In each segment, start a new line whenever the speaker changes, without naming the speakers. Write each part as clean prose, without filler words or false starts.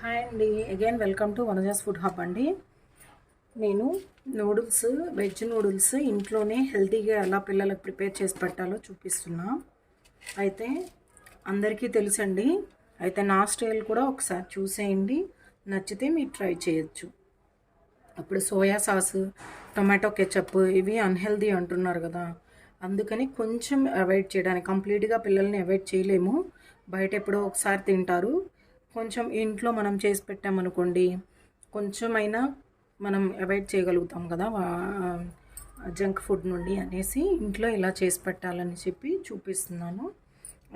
Hi అండి, again welcome to Vanaja's food hub అండి. నేను నూడిల్స్, వెజ్ నూడిల్స్ ఇంట్లోనే హెల్తీగా ఎలా పిల్లలకు ప్రిపేర్ చేసి పెట్టాలో చూపిస్తున్నా. అయితే అందరికీ తెలుసండి, అయితే నా స్టైల్ కూడా ఒకసారి చూసేయండి, నచ్చితే మీరు ట్రై చేయొచ్చు. అప్పుడు సోయా సాస్, టొమాటో కెచప్ ఇవి అన్హెల్దీ అంటున్నారు కదా, అందుకని కొంచెం అవాయిడ్ చేయడానికి, కంప్లీట్గా పిల్లల్ని అవాయిడ్ చేయలేము, బయట ఎప్పుడో ఒకసారి తింటారు. కొంచెం ఇంట్లో మనం చేసి పెట్టామనుకోండి, కొంచెమైనా మనం అవాయిడ్ చేయగలుగుతాం కదా జంక్ ఫుడ్ నుండి అనేసి ఇంట్లో ఇలా చేసి పెట్టాలని చెప్పి చూపిస్తున్నాను.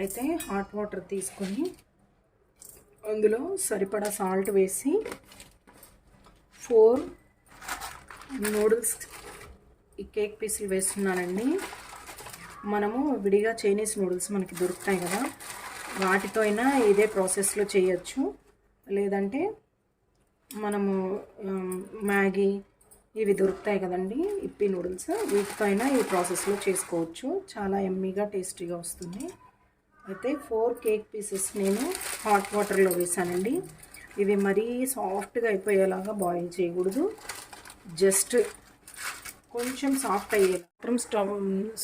అయితే హాట్ వాటర్ తీసుకొని అందులో సరిపడా సాల్ట్ వేసి 4 నూడిల్స్ ఈ కేక్ పీసులు వేస్తున్నానండి. మనము విడిగా చైనీస్ నూడిల్స్ మనకి దొరుకుతాయి కదా, వాటితో అయినా ఇదే ప్రాసెస్లో చేయొచ్చు, లేదంటే మనము మ్యాగీ ఇవి దొరుకుతాయి కదండి, ఇప్పి నూడిల్స్, వీటితో అయినా ఈ ప్రాసెస్లో చేసుకోవచ్చు. చాలా ఎమ్మీగా టేస్టీగా వస్తుంది. అయితే 4 కేక్ పీసెస్ నేను హాట్ వాటర్లో వేసానండి. ఇవి మరీ సాఫ్ట్గా అయిపోయేలాగా బాయిల్ చేయకూడదు, జస్ట్ కొంచెం సాఫ్ట్ అయ్యేలా మాత్రం స్టవ్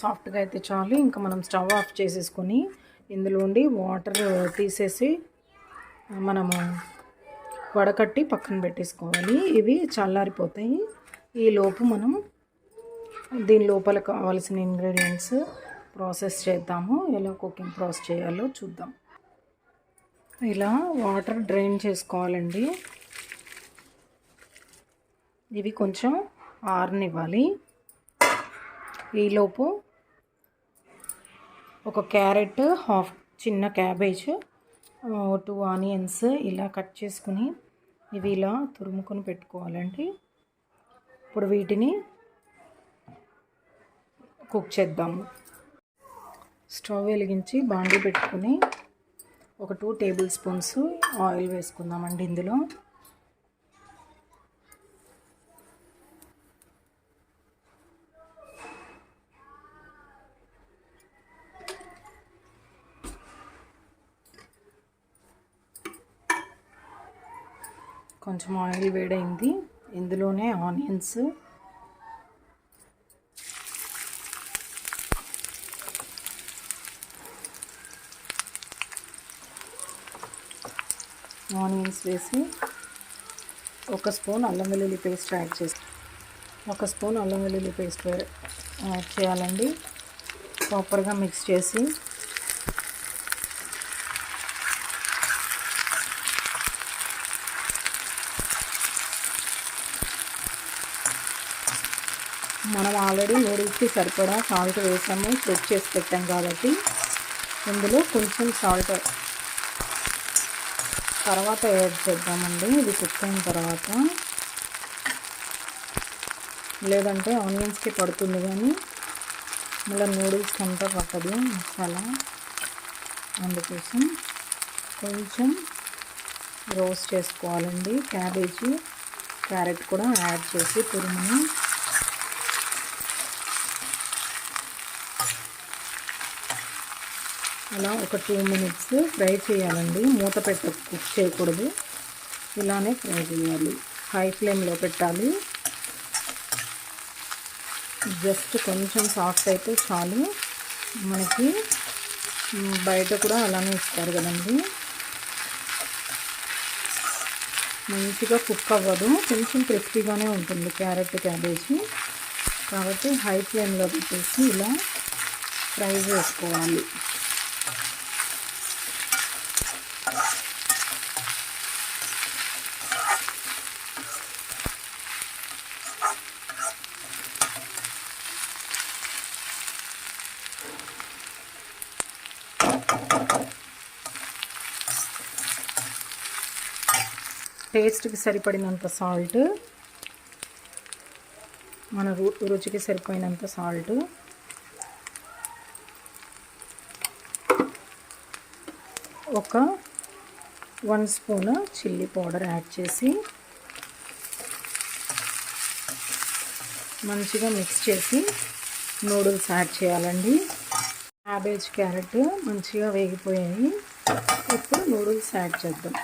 సాఫ్ట్గా అయితే చాలు. ఇంకా మనం స్టవ్ ఆఫ్ చేసేసుకొని ఇందులోండి వాటర్ తీసేసి మనము వడకట్టి పక్కన పెట్టేసుకోవాలి. ఇవి చల్లారిపోతాయి. ఈ లోపు మనం దీని లోపల కావాల్సిన ఇంగ్రీడియంట్స్ ప్రాసెస్ చేద్దాము. ఎలా కుకింగ్ ప్రాసెస్ చేయాలో చూద్దాం. ఇలా వాటర్ డ్రైన్ చేసుకోవాలండి. ఇవి కొంచెం ఆరనివ్వాలి. ఈలోపు ఒక క్యారెట్, హాఫ్ చిన్న క్యాబేజ్, 2 ఆనియన్స్ ఇలా కట్ చేసుకుని ఇవి ఇలా తురుముకొని పెట్టుకోవాలండి. ఇప్పుడు వీటిని కుక్ చేద్దాము. స్టవ్ వెలిగించి బాండీ పెట్టుకుని ఒక 2 టేబుల్ స్పూన్స్ ఆయిల్ వేసుకుందామండి. ఇందులో కొంచెం ఆయిల్ వేడైంది. ఇందులోనే ఆనియన్స్, వేసి 1 స్పూన్ అల్లం వెల్లుల్లి పేస్ట్ యాడ్ చేసి 1 స్పూన్ అల్లం వెల్లుల్లి పేస్ట్ యాడ్ చేయాలండి. ప్రాపర్గా మిక్స్ చేసి మనం ఆల్రెడీ నూడిల్స్కి సరిపడా సాల్ట్ వేసాము, చెక్ చేసి పెట్టాం కాబట్టి ఇందులో కొంచెం సాల్ట్ తర్వాత యాడ్ చేద్దామండి. ఇది కుక్ అయిన తర్వాత, లేదంటే ఆనియన్స్కి పడుతుంది కానీ మళ్ళీ నూడిల్స్కి అంతా పట్టదు మసాలా. అందుకోసం కొంచెం రోస్ట్ చేసుకోవాలండి. క్యాబేజీ, క్యారెట్ కూడా యాడ్ చేసి తురుముని అలా ఒక 2 మినిట్స్ ఫ్రై చేయాలండి. మూత కుక్ చేయకూడదు, ఇలానే ఫ్రై చేయాలి. హై ఫ్లేమ్లో పెట్టాలి. జస్ట్ కొంచెం సాఫ్ట్ అయితే చాలు. మనకి బయట కూడా అలానే ఇస్తారు కదండి, మంచిగా కుక్ అవ్వదు, కొంచెం క్రిస్పీగానే ఉంటుంది క్యారెట్, క్యాబేజీ. కాబట్టి హై ఫ్లేమ్లో పెట్టేసి ఇలా ఫ్రై చేసుకోవాలి. టేస్ట్కి సరిపడినంత సాల్ట్, మన రుచికి సరిపోయినంత సాల్ట్, ఒక 1 స్పూన్ చిల్లీ పౌడర్ యాడ్ చేసి మంచిగా మిక్స్ చేసి నూడిల్స్ యాడ్ చేయాలండి. క్యాబేజ్, క్యారెట్ మంచిగా వేగిపోయాయి. ఇప్పుడు నూడిల్స్ యాడ్ చేద్దాం.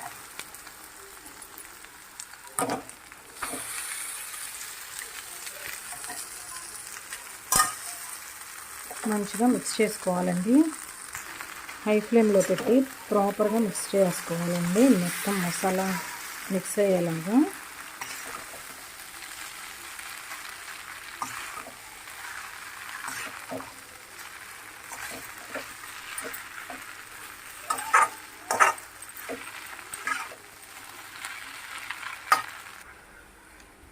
మంచిగా మిక్స్ చేసుకోవాలండి. హై ఫ్లేమ్లో పెట్టి ప్రాపర్గా మిక్స్ చేసుకోవాలండి. మొత్తం మసాలా మిక్స్ అయ్యేలాగా.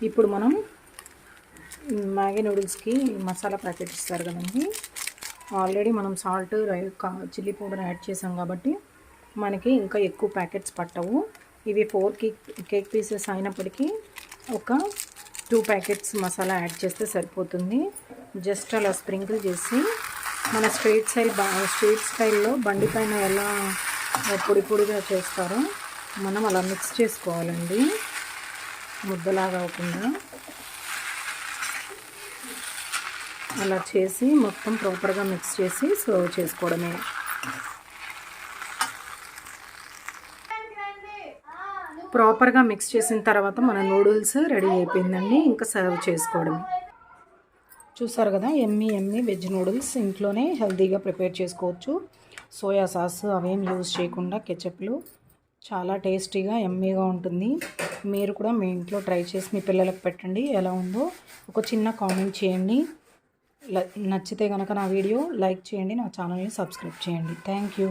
ఇప్పుడు మనం మ్యాగీ నూడిల్స్కి మసాలా ప్యాకెట్ ఇస్తారు కదండి, ఆల్రెడీ మనం సాల్ట్ చిల్లీ పౌడర్ యాడ్ చేసాం కాబట్టి మనకి ఇంకా ఎక్కువ ప్యాకెట్స్ పట్టవు. ఇవి 4 కేక్ పీసెస్ అయినప్పటికీ ఒక 2 ప్యాకెట్స్ మసాలా యాడ్ చేస్తే సరిపోతుంది. జస్ట్ అలా స్ప్రింకిల్ చేసి మన స్ట్రీట్ స్టైల్లో బండి పైన ఎలా పొడి పొడిగా చేస్తారో మనం అలా మిక్స్ చేసుకోవాలండి, ముద్దలాగా అవ్వకుండా. అలా చేసి మొత్తం ప్రాపర్గా మిక్స్ చేసి సర్వ్ చేసుకోవడమే. ప్రాపర్గా మిక్స్ చేసిన తర్వాత మన నూడిల్స్ రెడీ అయిపోయిందండి. ఇంకా సర్వ్ చేసుకోవడమే. చూసారు కదా, ఎమ్మీ వెజ్ నూడిల్స్ ఇంట్లోనే హెల్తీగా ప్రిపేర్ చేసుకోవచ్చు. సోయా సాస్ అవేం యూజ్ చేయకుండా కెచప్లు. చాలా టేస్టీగా ఎమ్మీగా ఉంటుంది. మీరు కూడా మీ ఇంట్లో ట్రై చేసి మీ పిల్లలకు పెట్టండి. ఎలా ఉందో ఒక చిన్న కామెంట్ చేయండి. నచ్చితే కనుక నా వీడియో లైక్ చేయండి, నా ఛానల్ని సబ్స్క్రైబ్ చేయండి. Thank you.